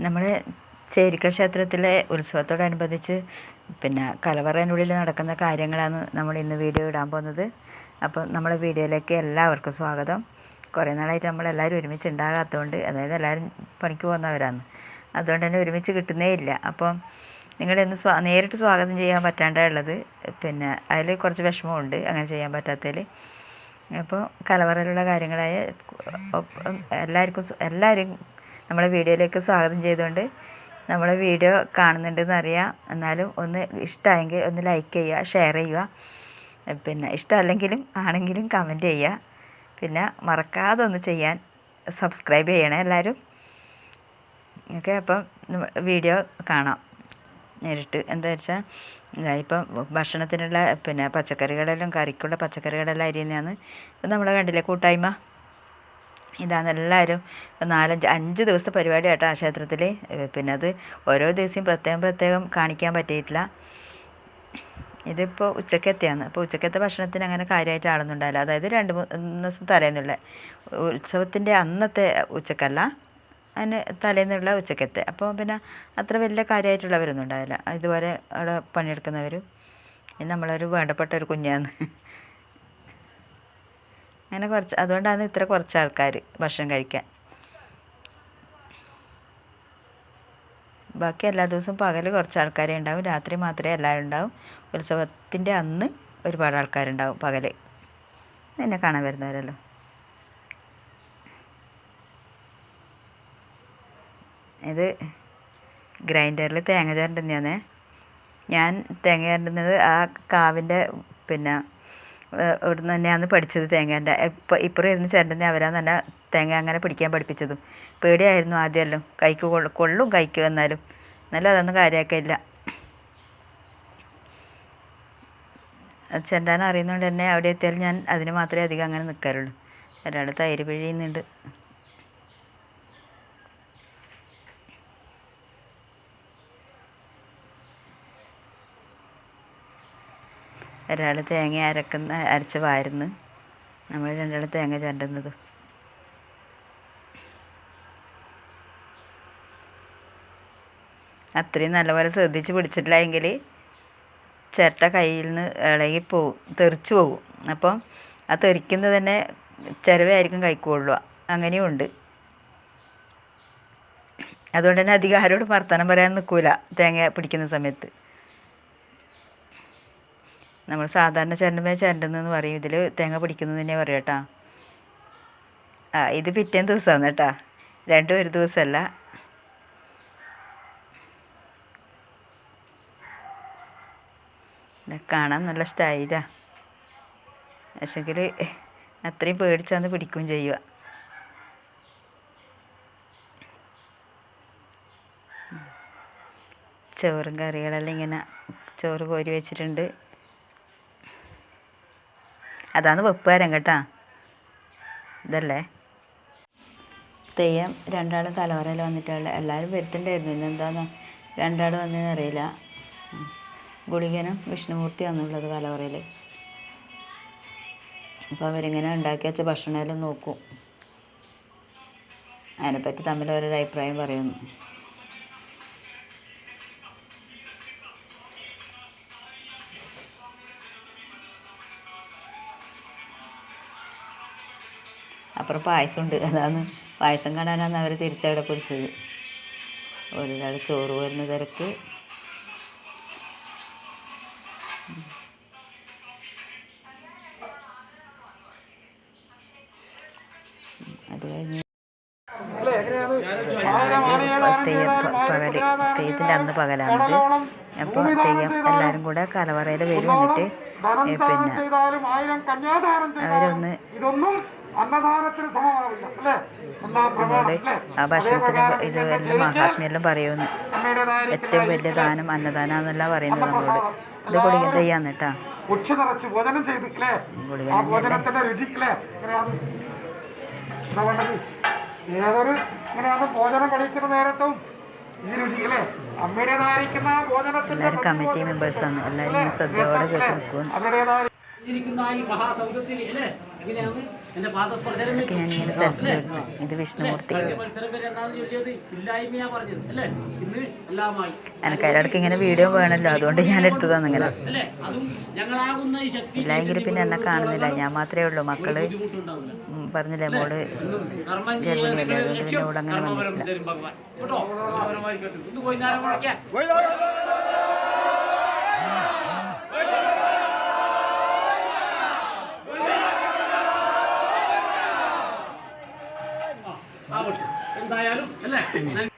നമ്മൾ ചേരിക്ക ക്ഷേത്രത്തിലെ ഉത്സവത്തോടനുബന്ധിച്ച് പിന്നെ കലവറേനുള്ളിൽ നടക്കുന്ന കാര്യങ്ങളാണ് നമ്മൾ ഇന്ന് വീഡിയോ ഇടാൻ പോകുന്നത്. അപ്പോൾ നമ്മളെ വീഡിയോയിലേക്ക് എല്ലാവർക്കും സ്വാഗതം. കുറേ നാളായിട്ട് നമ്മളെല്ലാവരും ഒരുമിച്ച് ഉണ്ടാകാത്തതുകൊണ്ട്, അതായത് എല്ലാവരും പണിക്ക് പോകുന്നവരാണ്, അതുകൊണ്ട് തന്നെ ഒരുമിച്ച് കിട്ടുന്നേ ഇല്ല. അപ്പം നിങ്ങളിന്ന് നേരിട്ട് സ്വാഗതം ചെയ്യാൻ പറ്റാണ്ടുള്ളത്, പിന്നെ അതിൽ കുറച്ച് വിഷമമുണ്ട് അങ്ങനെ ചെയ്യാൻ പറ്റാത്തതിൽ. അപ്പോൾ കലവറയിലുള്ള കാര്യങ്ങളായ എല്ലാവരും നമ്മളെ വീഡിയോയിലേക്ക് സ്വാഗതം ചെയ്തുകൊണ്ട്, നമ്മളെ വീഡിയോ കാണുന്നുണ്ടെന്ന് അറിയാം. എന്നാലും ഒന്ന് ഇഷ്ടമായെങ്കിൽ ഒന്ന് ലൈക്ക് ചെയ്യുക, ഷെയർ ചെയ്യുക, പിന്നെ ഇഷ്ടമല്ലെങ്കിലും ആണെങ്കിലും കമൻറ്റ് ചെയ്യുക. പിന്നെ മറക്കാതെ ഒന്ന് ചെയ്യാൻ സബ്സ്ക്രൈബ് ചെയ്യണേ എല്ലാവരും. ഓക്കെ, അപ്പം വീഡിയോ കാണാം നേരിട്ട്. എന്താ വെച്ചാൽ ഇപ്പം ഭക്ഷണത്തിനുള്ള പിന്നെ പച്ചക്കറികളെല്ലാം, കറിക്കുള്ള പച്ചക്കറികളെല്ലാം അരിയുന്നതാണ്. ഇപ്പം നമ്മളെ കണ്ടില്ലേ കൂട്ടായ്മ, ഇതാണ് എല്ലാവരും. 4-5 ദിവസത്തെ പരിപാടി കേട്ടോ ആ ക്ഷേത്രത്തിൽ. പിന്നെ അത് ഓരോ ദിവസവും പ്രത്യേകം കാണിക്കാൻ പറ്റിയിട്ടില്ല. ഇതിപ്പോൾ ഉച്ചക്കത്തെയാണ്. അപ്പോൾ ഉച്ചക്കത്തെ ഭക്ഷണത്തിന് അങ്ങനെ കാര്യമായിട്ട് ആളൊന്നും ഉണ്ടാവില്ല. അതായത് 2-3 ദിവസം തലേന്നുള്ള ഉത്സവത്തിൻ്റെ അന്നത്തെ ഉച്ചക്കല്ല, അതിന് തലേന്നുള്ള ഉച്ചക്കത്തെ. അപ്പോൾ പിന്നെ അത്ര വലിയ കാര്യമായിട്ടുള്ളവരൊന്നും ഉണ്ടാവില്ല. ഇതുപോലെ അവിടെ പണിയെടുക്കുന്നവരും നമ്മളൊരു വേണ്ടപ്പെട്ട ഒരു കുഞ്ഞാണ്. അങ്ങനെ അതുകൊണ്ടാണ് ഇത്ര കുറച്ച് ആൾക്കാർ ഭക്ഷണം കഴിക്കാൻ. ബാക്കി എല്ലാ ദിവസവും പകൽ കുറച്ച് ആൾക്കാരെ ഉണ്ടാവും, രാത്രി മാത്രമേ എല്ലാവരും ഉണ്ടാവും. ഉത്സവത്തിൻ്റെ അന്ന് ഒരുപാട് ആൾക്കാരുണ്ടാവും പകൽ. എന്നെ കാണാൻ വരുന്നവരല്ലോ. ഇത് ഗ്രൈൻഡറിൽ തേങ്ങ ചിരണ്ടുന്നതാണ്. ഞാൻ തേങ്ങ ചിരണ്ടുന്നത് ആ കാവിൻ്റെ പിന്നെ ഇവിടുന്ന് തന്നെയാണ് പഠിച്ചത്. തേങ്ങേൻ്റെ ഇപ്പുറം ഇരുന്ന് ചിരണ്ടുന്ന അവരാണ് തന്നെ തേങ്ങ അങ്ങനെ പിടിക്കാൻ പഠിപ്പിച്ചതും. പേടിയായിരുന്നു ആദ്യമല്ലോ, കൈക്ക് കൊള്ളും കൈക്ക്, എന്നാലും അതൊന്നും കാര്യമാക്കില്ല. അത് ചിരണ്ടാൻ അറിയുന്നതുകൊണ്ട് തന്നെ അവിടെ എത്തിയാലും ഞാൻ അതിന് മാത്രമേ അധികം അങ്ങനെ നിൽക്കാറുള്ളൂ. ഒരാൾ തൈര് പിഴിയുന്നുണ്ട്. ഒരാൾ തേങ്ങ അരച്ച് വാരുന്നു. നമ്മൾ രണ്ടാൾ തേങ്ങ ചിരണ്ടുന്നത്. അത്രയും നല്ലപോലെ ശ്രദ്ധിച്ച് പിടിച്ചിട്ടില്ല എങ്കിൽ ചിരട്ട കയ്യിൽ നിന്ന് ഇളകിപ്പോവും, തെറിച്ച് പോകും. അപ്പം ആ തെറിക്കുന്നത് തന്നെ ചിരവായിരിക്കും കൈക്കൊള്ളുക, അങ്ങനെയും ഉണ്ട്. അതുകൊണ്ട് തന്നെ അധികം ആരോടും വർത്തമാനം പറയാൻ നിൽക്കില്ല തേങ്ങ പിടിക്കുന്ന സമയത്ത്. നമ്മൾ സാധാരണ ചിരണ്ടെന്ന് പറയും, ഇതിൽ തേങ്ങ പിടിക്കുന്നു തന്നെ പറയും കേട്ടോ. ഇത് പിറ്റേന്ന് ദിവസമാണ് കേട്ടോ, രണ്ടും ഒരു ദിവസമല്ല. കാണാൻ നല്ല സ്റ്റൈലാണ്, പക്ഷെങ്കിൽ അത്രയും പേടിച്ചാന്ന് പിടിക്കുകയും ചെയ്യുക. ചോറും കറികളെല്ലാം ഇങ്ങനെ ചോറ് കോരി വെച്ചിട്ടുണ്ട്. അതാണ് വെപ്പുകാരൻ കേട്ടോ. ഇതല്ലേ തെയ്യം. രണ്ടാളും കലവറയിൽ വന്നിട്ടുള്ള എല്ലാവരും വരുത്തുണ്ടായിരുന്നു. ഇന്നെന്താന്ന് രണ്ടാൾ വന്നതെന്ന് അറിയില്ല. ഗുളികനും വിഷ്ണുമൂർത്തിയാണെന്നുള്ളത് കലവറയിൽ. അപ്പോൾ അവരിങ്ങനെ ഉണ്ടാക്കി വെച്ച ഭക്ഷണമെല്ലാം നോക്കും, അതിനെപ്പറ്റി തമ്മിൽ ഓരോ അഭിപ്രായം പറയുന്നു. അപ്പുറം പായസമുണ്ട്, അതാണ് പായസം കാണാനാണ് അവർ തിരിച്ചവിടെ പിടിച്ചത്. ഒരാൾ ചോറ് വരുന്ന തിരക്ക്. അത് കഴിഞ്ഞ് തെയ്യത്തിൻ്റെ അന്ന് പകലാണിത്. അപ്പോൾ തെയ്യം എല്ലാവരും കൂടെ കലവറയിൽ വരും. എന്നിട്ട് പിന്നെ അവരൊന്ന് നമ്മളോട് ആ ഭക്ഷണത്തിന് ഇത് എല്ലാം മഹാത്മ്യെല്ലാം പറയുന്നു. ഏറ്റവും വലിയ ദാനം അന്നദാനാന്നെല്ലാം പറയുന്നത് നമ്മളോട്. ഇത് ഗുളികൻ തെയ്യാന്ന് കേട്ടോ. ഏതൊരു ഇങ്ങനെയാണ് ഭോജനം കഴിക്കുന്ന നേരത്തും ഈ രുചി അല്ലേ, അമ്മയുടേതായിരിക്കുന്ന ഭോജനത്തിന്റെ കമ്മിറ്റി മെമ്പേഴ്സാണ്. എല്ലാവരും ശ്രദ്ധയോടെ കേട്ട് നിൽക്കും. അവരുടേതായിരിക്കുന്ന ഈ മഹാസൗദത്തിൽ അല്ലേ, എങ്ങനെയാണ് എന്റെ പാദസ്പർശനം ഇതൊക്കെ ഞാനിങ്ങനെ സെൽഫി എടുത്തു. ഇത് വിഷ്ണുമൂർത്തി. മത്സരം വരെ എന്താണെന്ന് ചോദിച്ചത് ഇല്ലായ്മയാ പറഞ്ഞത് അല്ലേ? ഇന്ന് എല്ലാമായി എനിക്ക് അതിലിടയ്ക്ക് ഇങ്ങനെ വീഡിയോ വേണമല്ലോ, അതുകൊണ്ട് ഞാൻ എടുത്തതാണ് ഇങ്ങനെ. അല്ലേ? അതും ഞങ്ങളാകുന്ന ഈ ശക്തി ഇല്ലെങ്കിൽ പിന്നെ എന്നെ കാണുന്നില്ല, ഞാൻ മാത്രമേ ഉള്ളൂ. മക്കള് ബുദ്ധിമുട്ടുണ്ടാവില്ല. പറഞ്ഞില്ലേ മോള് കർമ്മം ജർമ്മനിയല്ലേ, അതുകൊണ്ട് പിന്നെ ഇവിടെ അങ്ങനെ കർമ്മഫലം വന്നിട്ടില്ല. തരും ഭഗവാൻ കേട്ടോ. കർമ്മഫലമായിരിക്കട്ടെ. ഇന്ന് പോയി നേരം മുടക്കാം. എന്തായാലും അല്ലേ